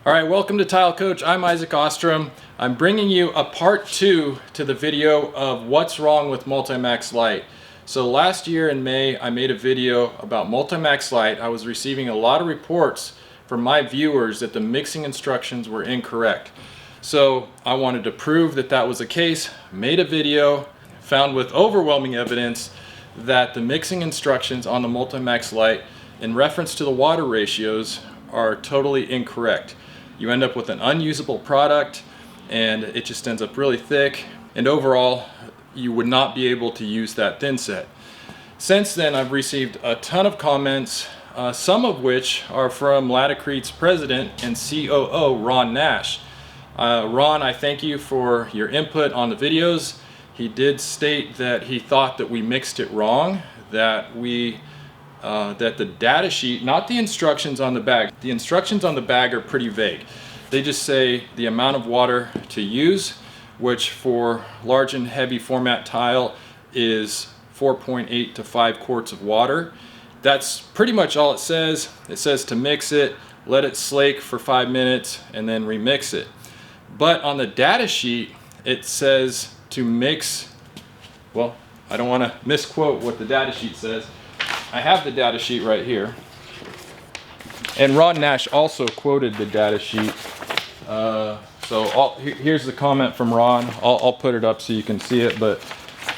All right, welcome to Tile Coach. I'm Isaac Ostrom. I'm bringing you a part 2 to the video of what's wrong with Multimax Lite. So last year in May, I made a video about Multimax Lite. I was receiving a lot of reports from my viewers that the mixing instructions were incorrect. So I wanted to prove that that was the case, made a video, found with overwhelming evidence that the mixing instructions on the Multimax Lite in reference to the water ratios are totally incorrect. You end up with an unusable product and it just ends up really thick, and overall you would not be able to use that Thinset. Since then I've received a ton of comments, some of which are from Laticrete's president and COO Ron Nash. Ron, I thank you for your input on the videos. He did state that he thought that we mixed it wrong, that the data sheet, not the instructions on the bag. The instructions on the bag are pretty vague. They just say the amount of water to use, which for large and heavy format tile is 4.8 to 5 quarts of water. That's pretty much all it says. It says to mix it, let it slake for 5 minutes, and then remix it. But on the data sheet, it says to mix, well, I don't want to misquote what the data sheet says. I have the data sheet right here. And Ron Nash also quoted the data sheet. Here's the comment from Ron. I'll put it up so you can see it. But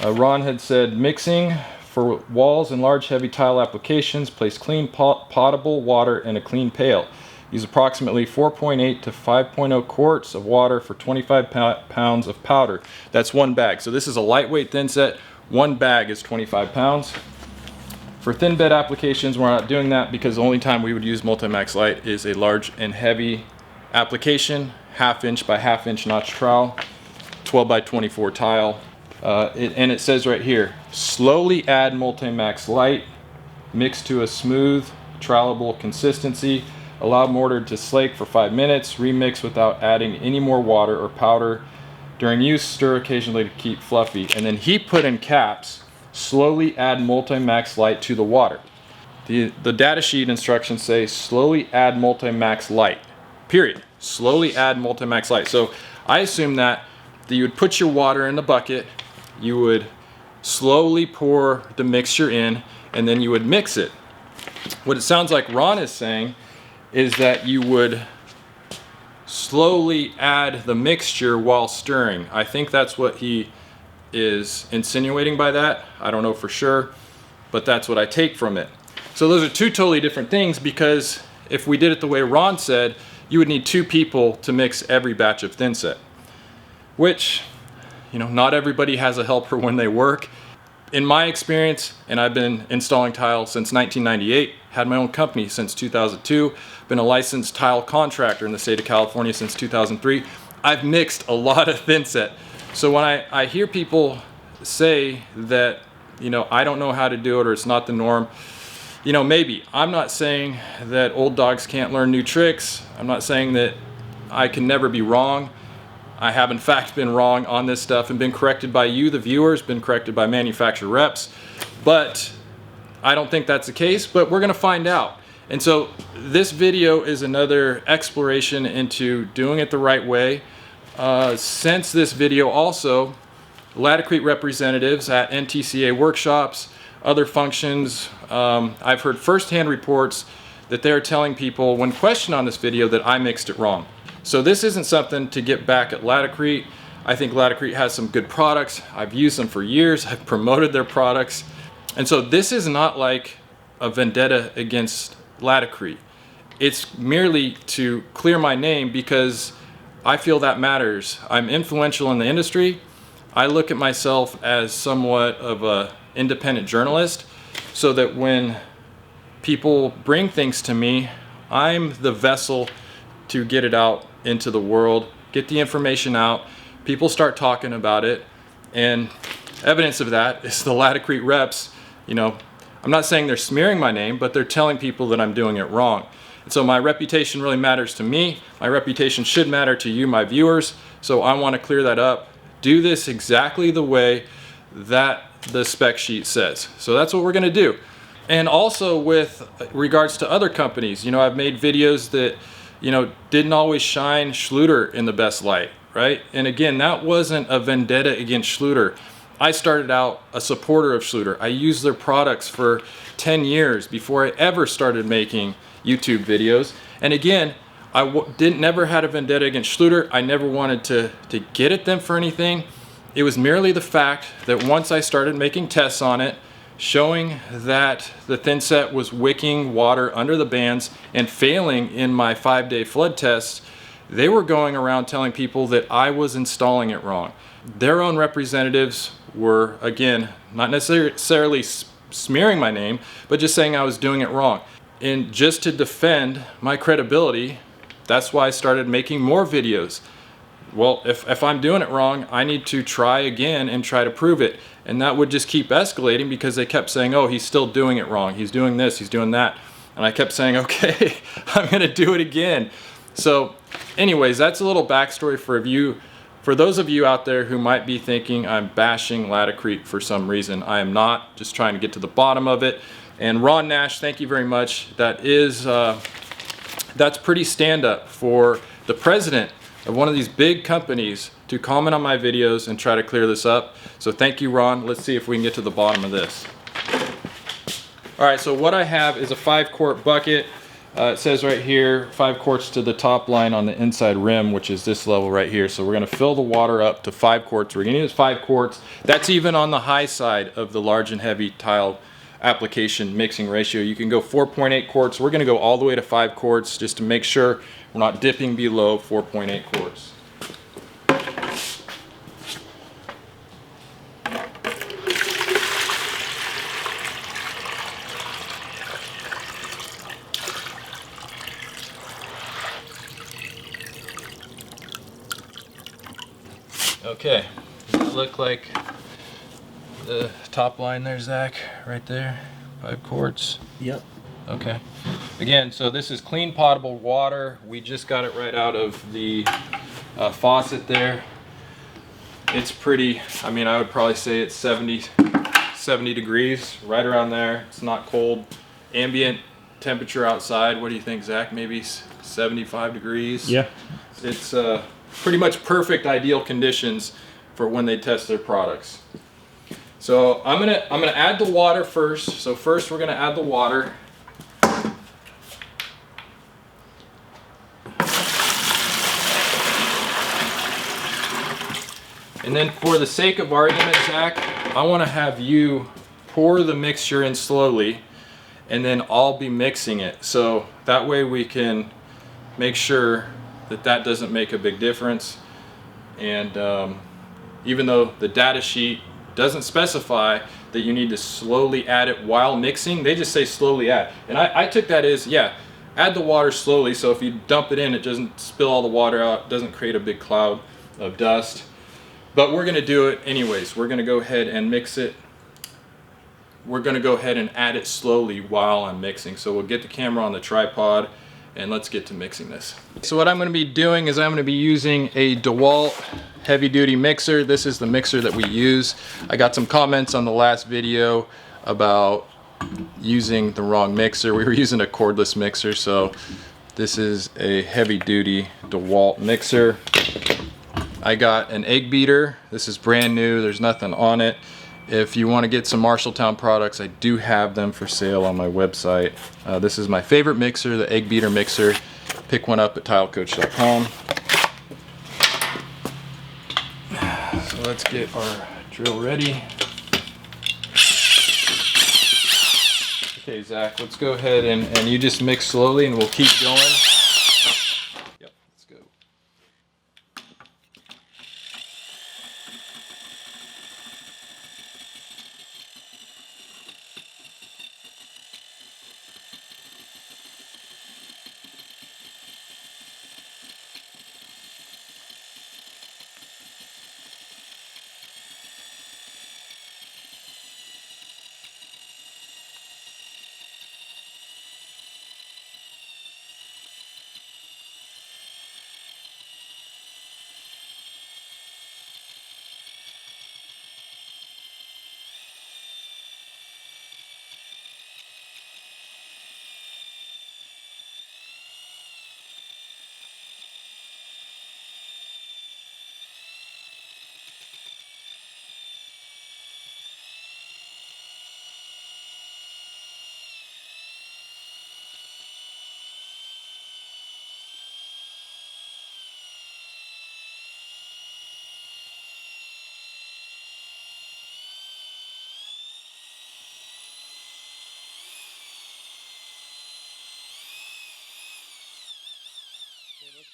Ron had said, mixing for walls and large heavy tile applications, place clean potable water in a clean pail. Use approximately 4.8 to 5.0 quarts of water for 25 pounds of powder. That's one bag. So this is a lightweight Thinset. One bag is 25 pounds. For thin bed applications, we're not doing that because the only time we would use Multimax Lite is a large and heavy application, 1/2 inch by 1/2 inch notch trowel, 12 by 24 tile. And it says right here, slowly add Multimax Lite, mix to a smooth, trowelable consistency, allow mortar to slake for 5 minutes, remix without adding any more water or powder. During use, stir occasionally to keep fluffy. And then he put in caps, slowly add Multimax Lite to the water. The data sheet instructions say slowly add Multimax Lite, period. Slowly add Multimax Lite. So I assume that you would put your water in the bucket, you would slowly pour the mixture in, and then you would mix it. What it sounds like Ron is saying is that you would slowly add the mixture while stirring. I think that's what he is insinuating by that. I don't know for sure, but that's what I take from it. So those are two totally different things, because if we did it the way Ron said, you would need 2 people to mix every batch of Thinset, which, not everybody has a helper when they work. In my experience, and I've been installing tile since 1998, had my own company since 2002, been a licensed tile contractor in the state of California since 2003, I've mixed a lot of Thinset. So when I hear people say that, I don't know how to do it or it's not the norm, maybe. I'm not saying that old dogs can't learn new tricks. I'm not saying that I can never be wrong. I have in fact been wrong on this stuff and been corrected by you, the viewers, been corrected by manufacturer reps, but I don't think that's the case, but we're gonna find out. And so this video is another exploration into doing it the right way. Since this video also, Laticrete representatives at NTCA workshops, other functions, I've heard firsthand reports that they're telling people when questioned on this video that I mixed it wrong. So this isn't something to get back at Laticrete. I think Laticrete has some good products. I've used them for years. I've promoted their products. And so this is not like a vendetta against Laticrete. It's merely to clear my name because I feel that matters. I'm influential in the industry. I look at myself as somewhat of an independent journalist, so that when people bring things to me, I'm the vessel to get it out into the world, get the information out, people start talking about it, and evidence of that is the Laticrete reps. I'm not saying they're smearing my name, but they're telling people that I'm doing it wrong. And so my reputation really matters to me. My reputation should matter to you, my viewers. So I want to clear that up. Do this exactly the way that the spec sheet says. So that's what we're going to do. And also with regards to other companies, I've made videos that didn't always shine Schluter in the best light, right? And again, that wasn't a vendetta against Schluter. I started out a supporter of Schluter. I used their products for 10 years before I ever started making YouTube videos. And again, I never had a vendetta against Schluter. I never wanted to get at them for anything. It was merely the fact that once I started making tests on it, showing that the Thinset was wicking water under the bands and failing in my 5-day flood tests, they were going around telling people that I was installing it wrong. Their own representatives were, again, not necessarily smearing my name, but just saying I was doing it wrong. And just to defend my credibility, that's why I started making more videos. Well, if I'm doing it wrong, I need to try again and try to prove it. And that would just keep escalating because they kept saying, oh, he's still doing it wrong. He's doing this, he's doing that. And I kept saying, okay, I'm gonna do it again. So anyways, that's a little backstory for those of you out there who might be thinking I'm bashing Laticrete for some reason. I am not, just trying to get to the bottom of it. And Ron Nash, thank you very much. That's pretty stand up for the president of one of these big companies to comment on my videos and try to clear this up. So thank you, Ron. Let's see if we can get to the bottom of this. All right, so what I have is a 5-quart bucket. It says right here, 5 quarts to the top line on the inside rim, which is this level right here. So we're gonna fill the water up to 5 quarts. We're gonna use 5 quarts. That's even on the high side of the large and heavy tile application mixing ratio. You can go 4.8 quarts. We're gonna go all the way to 5 quarts just to make sure we're not dipping below 4.8 quarts. Okay, does it look like the top line there, Zach? Right there, 5 quarts? Yep. Okay. Again, so this is clean potable water. We just got it right out of the faucet there. It's pretty, I mean, I would probably say it's 70 degrees, right around there. It's not cold. Ambient temperature outside, what do you think, Zach? Maybe 75 degrees? Yeah. It's pretty much perfect ideal conditions for when they test their products. So I'm gonna add the water first. So first we're gonna add the water. And then for the sake of argument, Zach, I want to have you pour the mixture in slowly and then I'll be mixing it. So that way we can make sure that that doesn't make a big difference. And even though the data sheet doesn't specify that you need to slowly add it while mixing, they just say slowly add. And I took that as, yeah, add the water slowly, so if you dump it in, it doesn't spill all the water out, doesn't create a big cloud of dust. But we're gonna do it anyways. We're gonna go ahead and mix it. We're gonna go ahead and add it slowly while I'm mixing. So we'll get the camera on the tripod and let's get to mixing this. So what I'm gonna be doing is I'm gonna be using a DeWalt heavy duty mixer. This is the mixer that we use. I got some comments on the last video about using the wrong mixer. We were using a cordless mixer, so this is a heavy duty DeWalt mixer. I got an egg beater. This is brand new, there's nothing on it. If you want to get some Marshalltown products, I do have them for sale on my website. This is my favorite mixer, the egg beater mixer. Pick one up at tilecoach.com. So let's get our drill ready. Okay, Zach, let's go ahead and you just mix slowly and we'll keep going. Yep, let's go.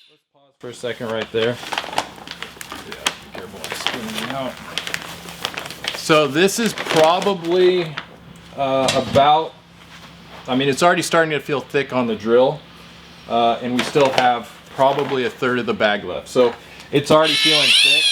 let's pause for a second right there. Yeah, be careful, I'm spinning out. So this is probably about, I mean, it's already starting to feel thick on the drill, and we still have probably a third of the bag left. So it's already feeling thick.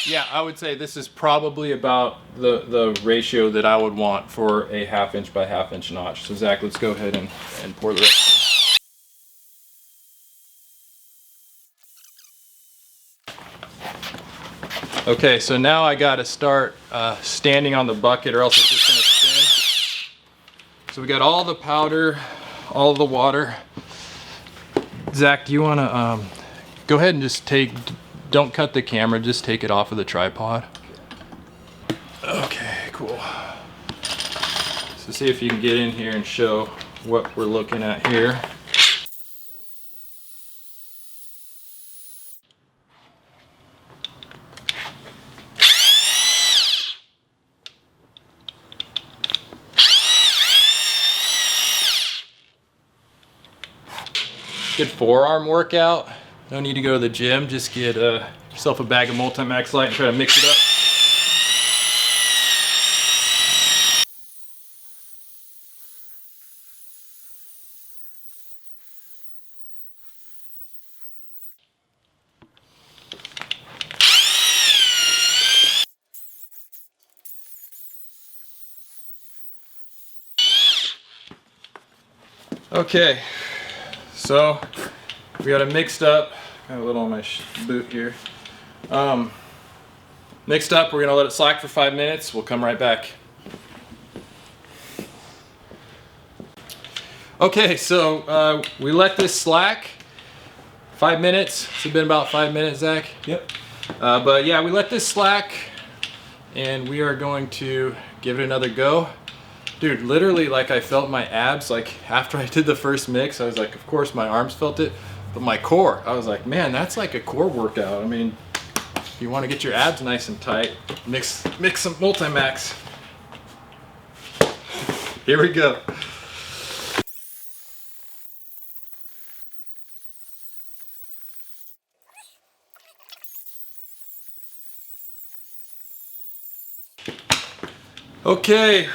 Yeah, I would say this is probably about the ratio that I would want for a 1/2 inch by 1/2 inch notch. So Zach, let's go ahead and pour the rest in. Okay, so now I gotta start standing on the bucket or else it's just gonna spin. So we got all the powder, all the water. Zach, do you wanna go ahead and just don't cut the camera, just take it off of the tripod. Okay, cool. So see if you can get in here and show what we're looking at here. Good forearm workout. No need to go to the gym, just get yourself a bag of Multimax Light and try to mix it up. Okay, so we got it mixed up. Got a little on my boot here. Mixed up, we're gonna let it slack for 5 minutes. We'll come right back. Okay, so we let this slack 5 minutes. It's been about 5 minutes, Zach. Yep. But yeah, we let this slack and we are going to give it another go. Dude, literally, like, I felt my abs, like after I did the first mix, I was like, of course my arms felt it, but my core, I was like, man, that's like a core workout. I mean, if you want to get your abs nice and tight, mix some Multimax. Here we go. Okay,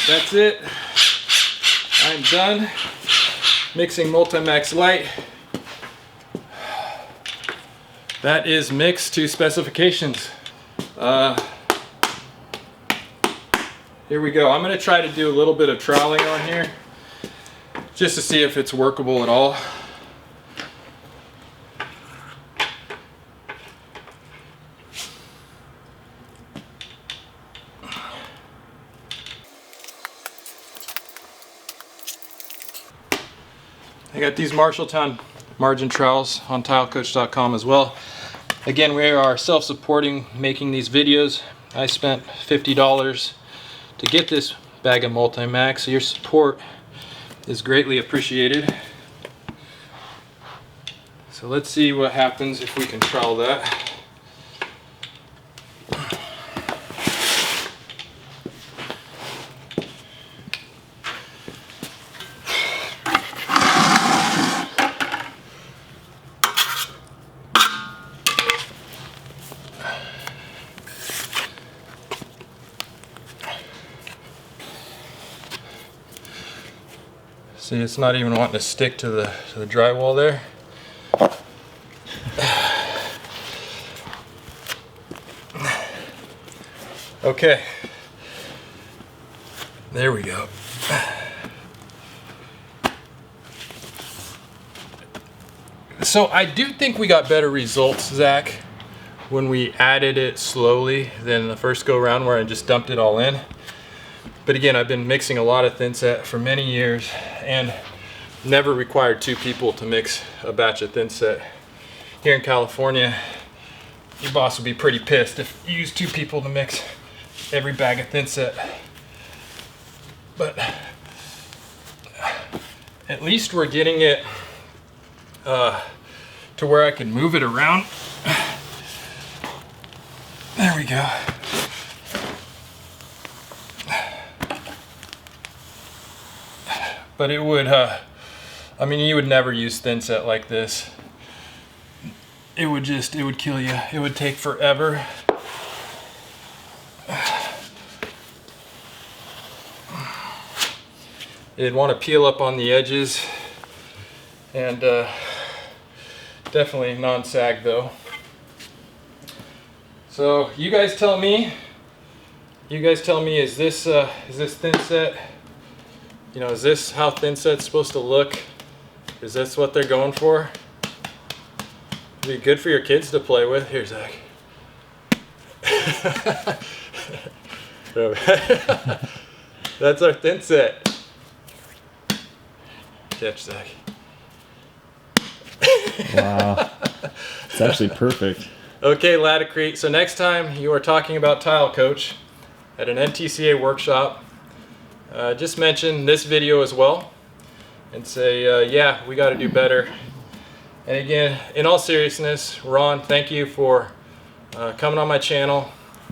that's it. I'm done mixing Multimax Light. That is mixed to specifications. Here we go. I'm gonna try to do a little bit of troweling on here just to see if it's workable at all. I got these Marshalltown margin trowels on tilecoach.com as well. Again, we are self-supporting making these videos. I spent $50 to get this bag of Multimax, so your support is greatly appreciated. So let's see what happens if we can trowel that. See, it's not even wanting to stick to the drywall there. Okay, there we go. So I do think we got better results, Zach, when we added it slowly than the first go round where I just dumped it all in. But again, I've been mixing a lot of Thinset for many years and never required 2 people to mix a batch of Thinset. Here in California, your boss would be pretty pissed if you use 2 people to mix every bag of Thinset. But at least we're getting it to to where I can move it around. There we go. But it would, I mean, you would never use Thinset like this. It would kill you. It would take forever. It'd want to peel up on the edges, and definitely non-sag though. So you guys tell me. Is this Thinset? You know, is this how Thinset's supposed to look? Is this what they're going for? It'd be good for your kids to play with. Here, Zach. That's our Thinset. Catch, Zach. Wow. It's actually perfect. Okay, Laticrete. So next time you are talking about tile coach at an NTCA workshop, just mention this video as well and say, yeah, we got to do better. And again, in all seriousness, Ron, thank you for coming on my channel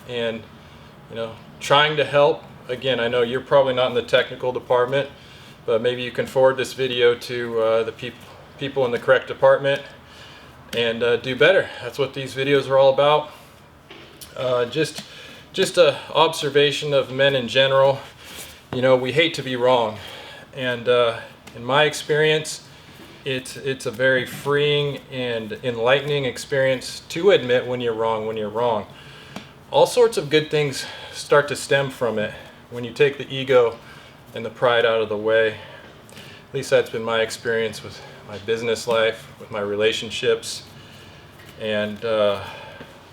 and, you know, trying to help. Again, I know you're probably not in the technical department, but maybe you can forward this video to the people in the correct department and do better. That's what these videos are all about. Just a observation of men in general. You know, we hate to be wrong, and in my experience, it's a very freeing and enlightening experience to admit when you're wrong. All sorts of good things start to stem from it when you take the ego and the pride out of the way. At least that's been my experience with my business life, with my relationships. And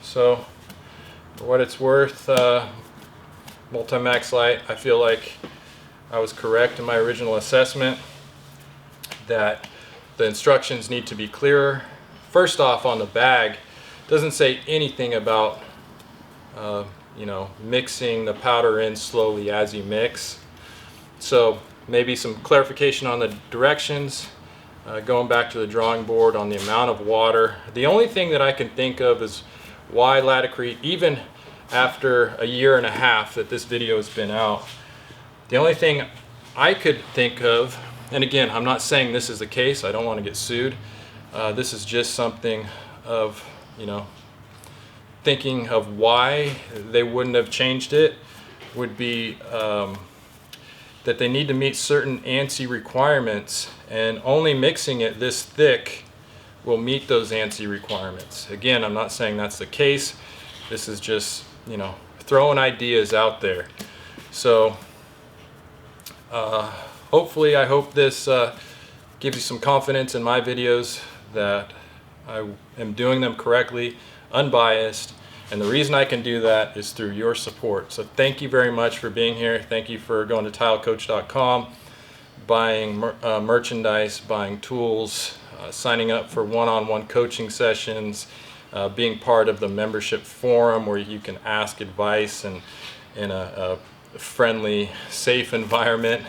so for what it's worth, Multimax Light, I feel like I was correct in my original assessment that the instructions need to be clearer. First off, on the bag, it doesn't say anything about you know, mixing the powder in slowly as you mix. So maybe some clarification on the directions, going back to the drawing board on the amount of water. The only thing that I can think of is why Laticrete, even after a year and a half that this video has been out, the only thing I could think of, and again, I'm not saying this is the case, I don't want to get sued, this is just something of, you know, thinking of why they wouldn't have changed it, would be that they need to meet certain ANSI requirements, and only mixing it this thick will meet those ANSI requirements. Again, I'm not saying that's the case. This is just, you know, throwing ideas out there. So hopefully, I hope this gives you some confidence in my videos that I am doing them correctly, unbiased, and the reason I can do that is through your support. So thank you very much for being here. Thank you for going to tilecoach.com, buying merchandise, buying tools, signing up for one-on-one coaching sessions, being part of the membership forum where you can ask advice and in a friendly, safe environment.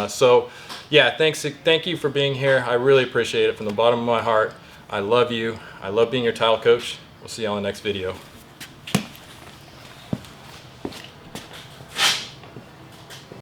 So yeah, thank you for being here. I really appreciate it from the bottom of my heart. I love you. I love being your tile coach. We'll see you on the next video.